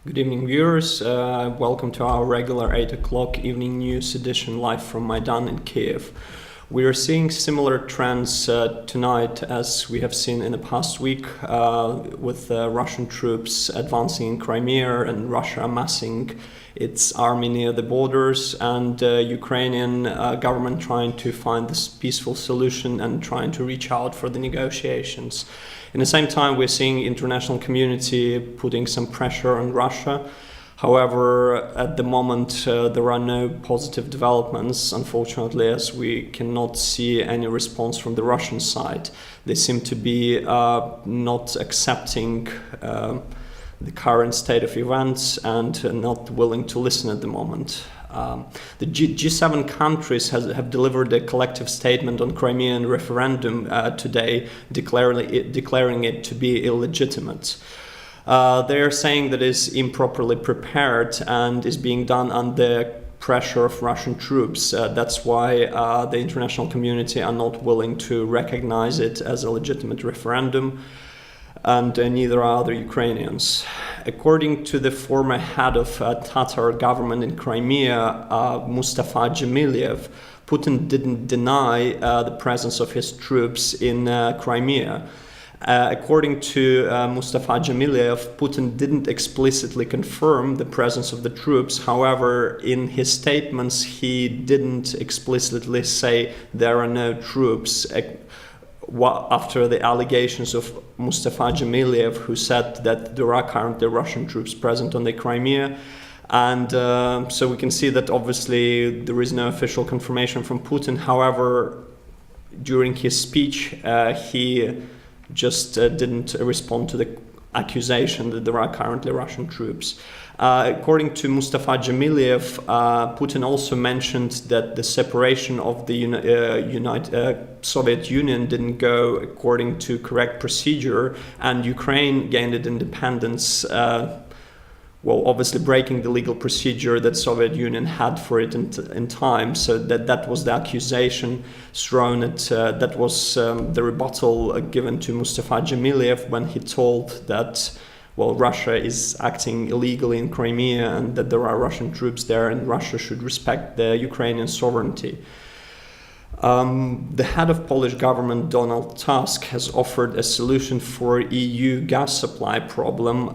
Good evening, viewers. Welcome to our regular 8 o'clock evening news edition live from Maidan in Kiev. We are seeing similar trends tonight as we have seen in the past week with Russian troops advancing in Crimea and Russia amassing its army near the borders, and Ukrainian government trying to find this peaceful solution and trying to reach out for the negotiations. In the same time, we're seeing international community putting some pressure on Russia. However, at the moment, there are no positive developments, unfortunately, as we cannot see any response from the Russian side. They seem to be not accepting the current state of events and not willing to listen at the moment. The G7 countries have delivered a collective statement on Crimean referendum today, declaring it to be illegitimate. They are saying that it is improperly prepared and is being done under pressure of Russian troops. That's why the international community are not willing to recognize it as a legitimate referendum, and neither are the Ukrainians. According to the former head of Tatar government in Crimea, Mustafa Dzhemiliev, Putin didn't deny the presence of his troops in Crimea. According to Mustafa Dzhemiliev, Putin didn't explicitly confirm the presence of the troops. However, in his statements, he didn't explicitly say there are no troops. After the allegations of Mustafa Dzhemiliev, who said that there are currently Russian troops present on the Crimea. And so we can see that obviously there is no official confirmation from Putin. However, during his speech, he just didn't respond to the accusation that there are currently Russian troops. According to Mustafa Dzhemiliev, Putin also mentioned that the separation of the Soviet Union didn't go according to correct procedure, and Ukraine gained its independence, obviously breaking the legal procedure that Soviet Union had for it in time. So that was the accusation thrown at, that was the rebuttal given to Mustafa Dzhemiliev when he told that Russia is acting illegally in Crimea and that there are Russian troops there and Russia should respect the Ukrainian sovereignty. The head of Polish government, Donald Tusk, has offered a solution for EU gas supply problem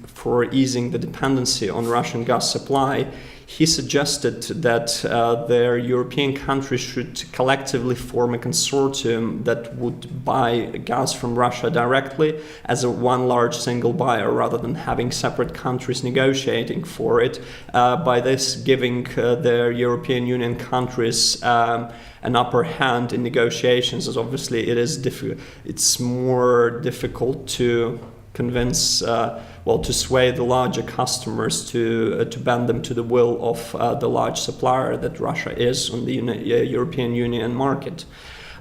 for easing the dependency on Russian gas supply. He suggested that their European countries should collectively form a consortium that would buy gas from Russia directly as one large single buyer, rather than having separate countries negotiating for it. By this, giving their European Union countries an upper hand in negotiations, as obviously it's more difficult to convince, to sway the larger customers to bend them to the will of the large supplier that Russia is on the European Union market.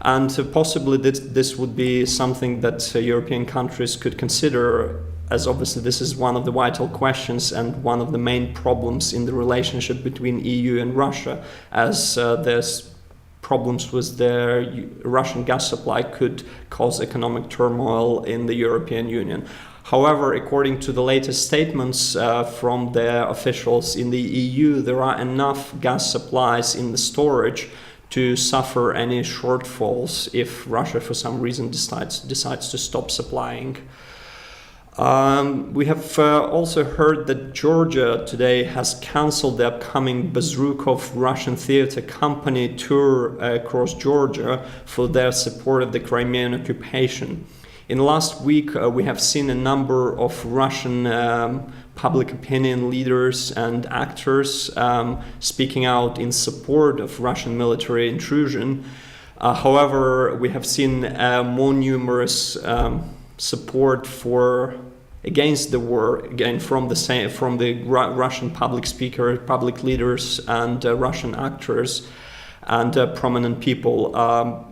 And possibly this would be something that European countries could consider, as obviously this is one of the vital questions and one of the main problems in the relationship between EU and Russia, as there's problems with their Russian gas supply could cause economic turmoil in the European Union. However, according to the latest statements from the officials in the EU, there are enough gas supplies in the storage to suffer any shortfalls if Russia for some reason decides to stop supplying. We have also heard that Georgia today has cancelled the upcoming Bezrukov Russian theater company tour across Georgia for their support of the Crimean occupation. In the last week, we have seen a number of Russian public opinion leaders and actors speaking out in support of Russian military intrusion. However, we have seen more numerous support against the war, again from the Russian public leaders and Russian actors and prominent people.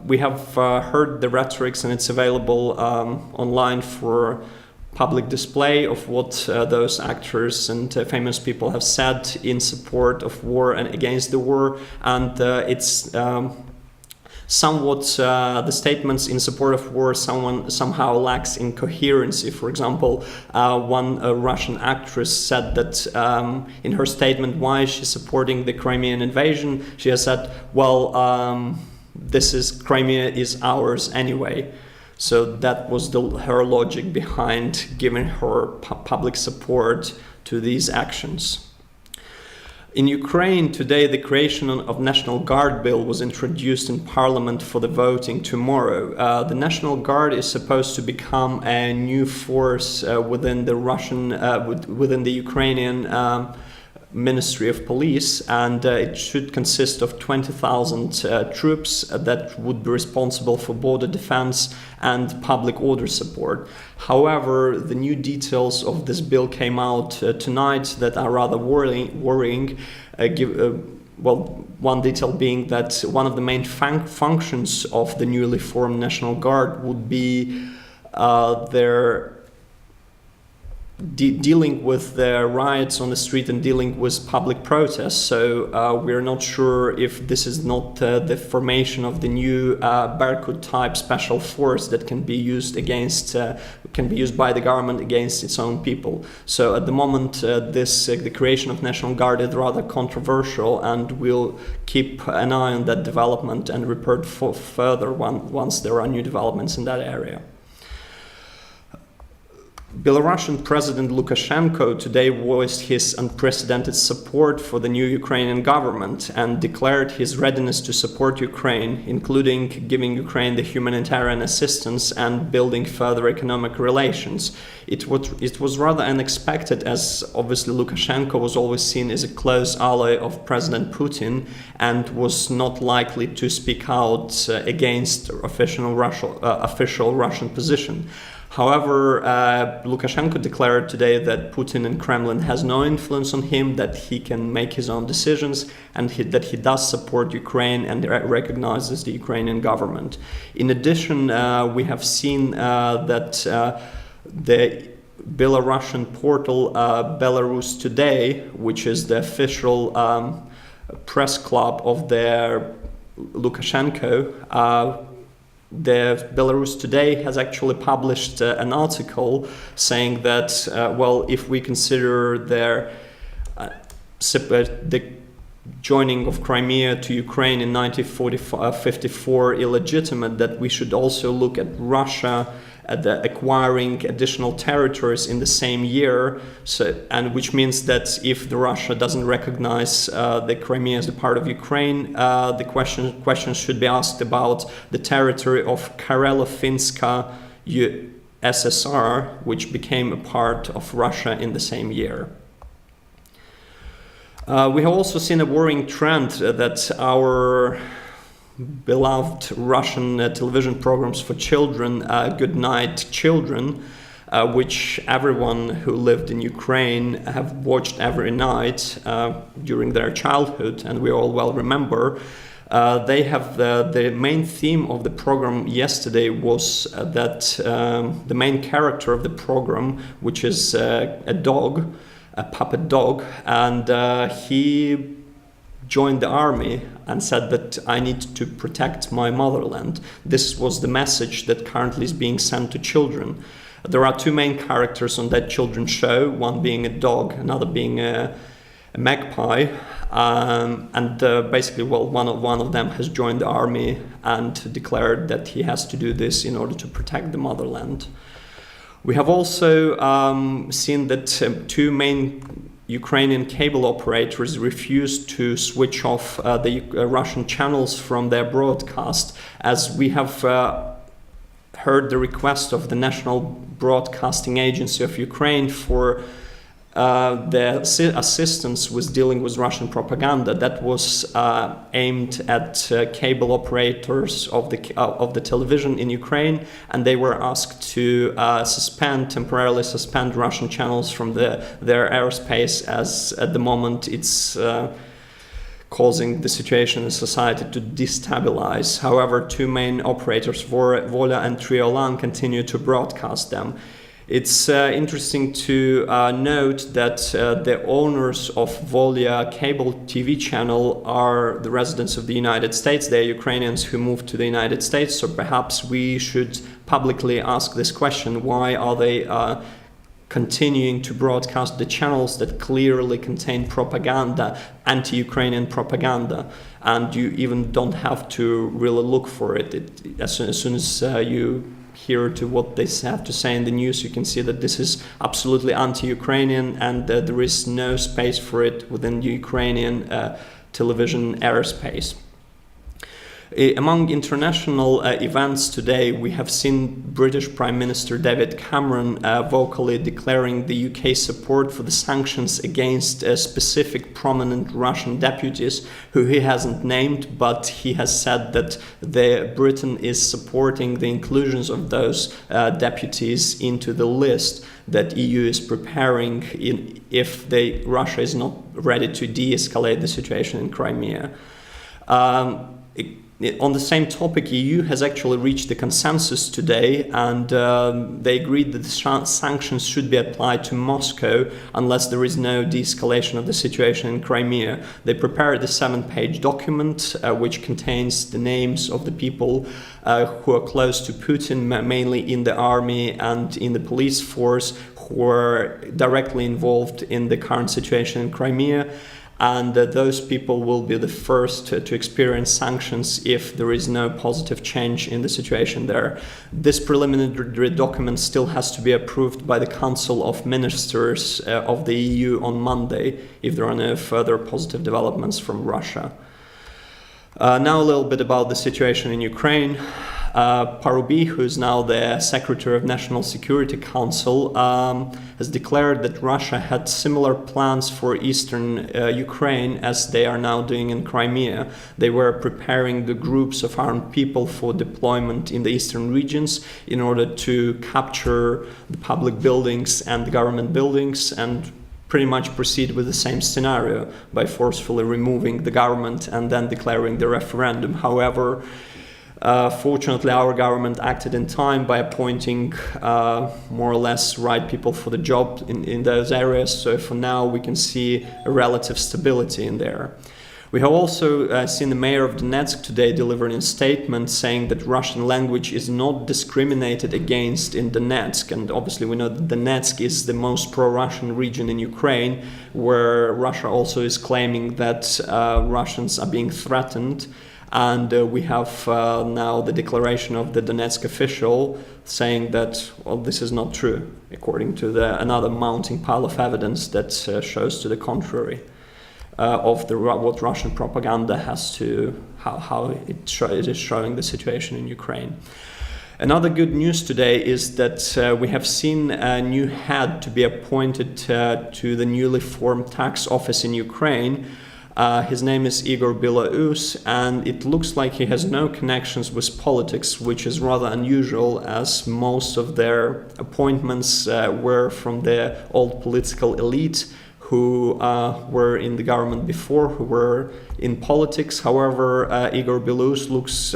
We have heard the rhetorics, and it's available online for public display of what those actors and famous people have said in support of war and against the war. And it's Somewhat, the statements in support of war somehow lacks in coherency. For example, one Russian actress said that in her statement why she's supporting the Crimean invasion, she has said, well, Crimea is ours anyway. So that was her logic behind giving her public support to these actions. In Ukraine today, the creation of National Guard bill was introduced in parliament for the voting tomorrow. The National Guard is supposed to become a new force within the Ukrainian Ministry of Police, and it should consist of 20,000 troops that would be responsible for border defense and public order support. However, the new details of this bill came out tonight that are rather worrying. One detail being that one of the main functions of the newly formed National Guard would be their dealing with the riots on the street and dealing with public protests. So we're not sure if this is not the formation of the new Berkut type special force that can be used by the government against its own people. So at the moment, the creation of National Guard is rather controversial, and we'll keep an eye on that development and report further once there are new developments in that area. Belarusian President Lukashenko today voiced his unprecedented support for the new Ukrainian government and declared his readiness to support Ukraine, including giving Ukraine the humanitarian assistance and building further economic relations. It was rather unexpected, as obviously Lukashenko was always seen as a close ally of President Putin and was not likely to speak out against official Russian position. However, Lukashenko declared today that Putin and Kremlin has no influence on him, that he can make his own decisions, and that he does support Ukraine and recognizes the Ukrainian government. In addition, we have seen that the Belarusian portal Belarus Today, which is the official press club of the Lukashenko, the Belarus Today has actually published an article saying that, if we consider the joining of Crimea to Ukraine in 1954 illegitimate, that we should also look at Russia at acquiring additional territories in the same year, which means that if Russia doesn't recognize the Crimea as a part of Ukraine, the question should be asked about the territory of Karelo-Finska USSR, which became a part of Russia in the same year. We have also seen a worrying trend that our beloved Russian television programs for children, Goodnight Children, which everyone who lived in Ukraine have watched every night during their childhood, and we all well remember. They have the main theme of the program yesterday was that the main character of the program, which is a dog, a puppet dog, and he joined the army and said that I need to protect my motherland. This was the message that currently is being sent to children. There are two main characters on that children's show, one being a dog, another being a magpie, and basically, one of them has joined the army and declared that he has to do this in order to protect the motherland. We have also seen that two main Ukrainian cable operators refused to switch off the Russian channels from their broadcast, as we have heard the request of the National Broadcasting Agency of Ukraine for the assistance with dealing with Russian propaganda that was aimed at cable operators of the television in Ukraine, and they were asked to temporarily suspend Russian channels from their airspace, as at the moment it's causing the situation in society to destabilize. However, two main operators, Vola and Triolan, continue to broadcast them. It's interesting to note that the owners of Volya cable TV channel are the residents of the United States. They're Ukrainians who moved to the United States, so perhaps we should publicly ask this question: why are they continuing to broadcast the channels that clearly contain propaganda, anti-Ukrainian propaganda, and you even don't have to really look for it. As soon as you hear to what they have to say in the news, you can see that this is absolutely anti-Ukrainian, and there is no space for it within the Ukrainian television airspace. Among international events today, we have seen British Prime Minister David Cameron vocally declaring the UK support for the sanctions against specific prominent Russian deputies who he hasn't named, but he has said that Britain is supporting the inclusions of those deputies into the list that EU is preparing if Russia is not ready to de-escalate the situation in Crimea. On the same topic, EU has actually reached a consensus today, and they agreed that the sanctions should be applied to Moscow unless there is no de-escalation of the situation in Crimea. They prepared a 7-page document which contains the names of the people who are close to Putin, mainly in the army and in the police force, who are directly involved in the current situation in Crimea. And those people will be the first to experience sanctions if there is no positive change in the situation there. This preliminary document still has to be approved by the Council of Ministers of the EU on Monday, if there are no further positive developments from Russia. Now a little bit about the situation in Ukraine. Parubi, who is now the Secretary of National Security Council, has declared that Russia had similar plans for eastern Ukraine as they are now doing in Crimea. They were preparing the groups of armed people for deployment in the eastern regions in order to capture the public buildings and the government buildings, and pretty much proceed with the same scenario by forcefully removing the government and then declaring the referendum. However, fortunately, our government acted in time by appointing more or less right people for the job in those areas. So for now, we can see a relative stability in there. We have also seen the mayor of Donetsk today delivering a statement saying that Russian language is not discriminated against in Donetsk. And obviously we know that Donetsk is the most pro-Russian region in Ukraine, where Russia also is claiming that Russians are being threatened. And we have now the declaration of the Donetsk official saying that, well, this is not true, according to another mounting pile of evidence that shows to the contrary of what Russian propaganda has to, how it is showing the situation in Ukraine. Another good news today is that we have seen a new head to be appointed to the newly formed tax office in Ukraine. His name is Igor Bilaus, and it looks like he has no connections with politics, which is rather unusual, as most of their appointments were from the old political elite who were in the government before, who were in politics. However, Igor Bilaus looks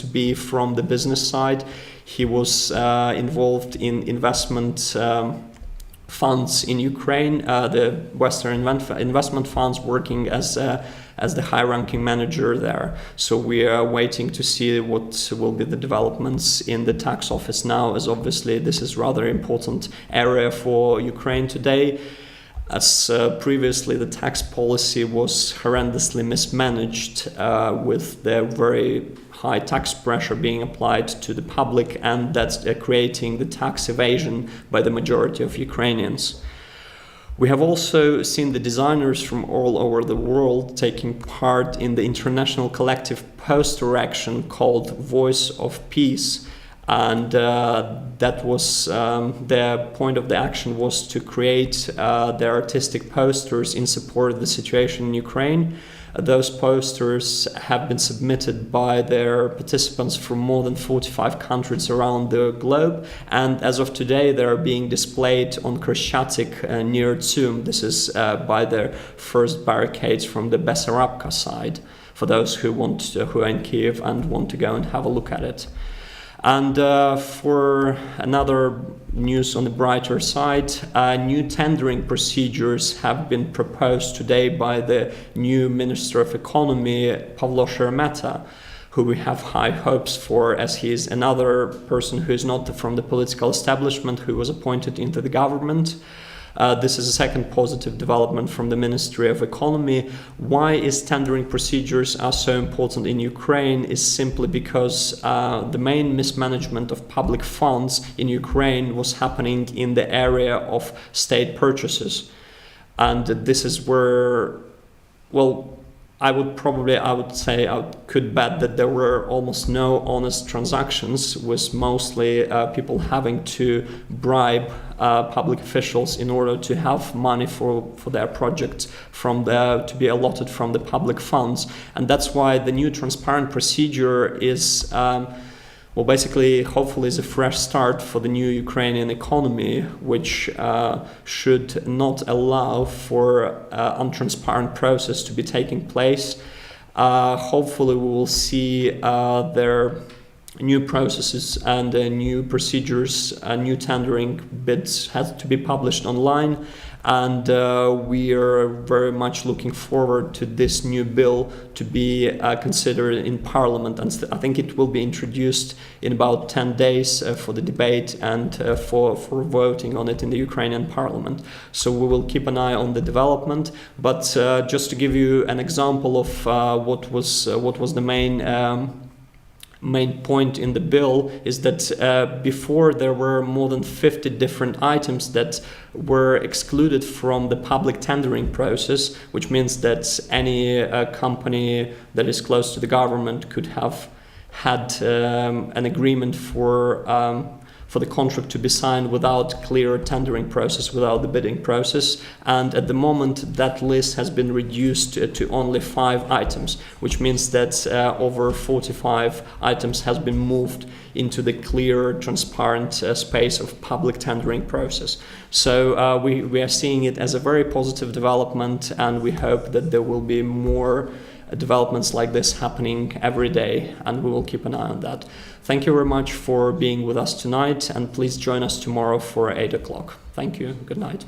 to be from the business side. He was involved in investment funds in Ukraine, the Western investment funds, working as the high-ranking manager there. So we are waiting to see what will be the developments in the tax office now, as obviously this is rather important area for Ukraine today, as previously the tax policy was horrendously mismanaged, with the very high tax pressure being applied to the public, and that's creating the tax evasion by the majority of Ukrainians. We have also seen the designers from all over the world taking part in the international collective poster action called Voice of Peace. And that was the point of the action, was to create the artistic posters in support of the situation in Ukraine. Those posters have been submitted by their participants from more than 45 countries around the globe, and as of today they are being displayed on Krещатик near Tsum. This is by the first barricades from the Bessarabka side, for those who are in Kiev and want to go and have a look at it. And for another news on the brighter side, new tendering procedures have been proposed today by the new Minister of Economy, Pavlo Sheremeta, who we have high hopes for, as he is another person who is not from the political establishment who was appointed into the government. This is a second positive development from the Ministry of Economy. Why is tendering procedures are so important in Ukraine is simply because the main mismanagement of public funds in Ukraine was happening in the area of state purchases. And this is where, well, I would say I could bet that there were almost no honest transactions, with mostly people having to bribe public officials in order to have money for their projects to be allotted from the public funds. And that's why the new transparent procedure is basically, hopefully, is a fresh start for the new Ukrainian economy, which should not allow for untransparent process to be taking place. Hopefully, we will see their new processes and new procedures, new tendering bids have to be published online. And we are very much looking forward to this new bill to be considered in Parliament. And I think it will be introduced in about 10 days for the debate and for voting on it in the Ukrainian Parliament. So we will keep an eye on the development. But just to give you an example of what was the main point in the bill is that before there were more than 50 different items that were excluded from the public tendering process, which means that any company that is close to the government could have had an agreement for the contract to be signed without clear tendering process, without the bidding process. And at the moment, that list has been reduced to only 5 items, which means that over 45 items has been moved into the clear, transparent space of public tendering process. So we are seeing it as a very positive development, and we hope that there will be more developments like this happening every day, and we will keep an eye on that. Thank you very much for being with us tonight, and please join us tomorrow for 8 o'clock. Thank you. Good night.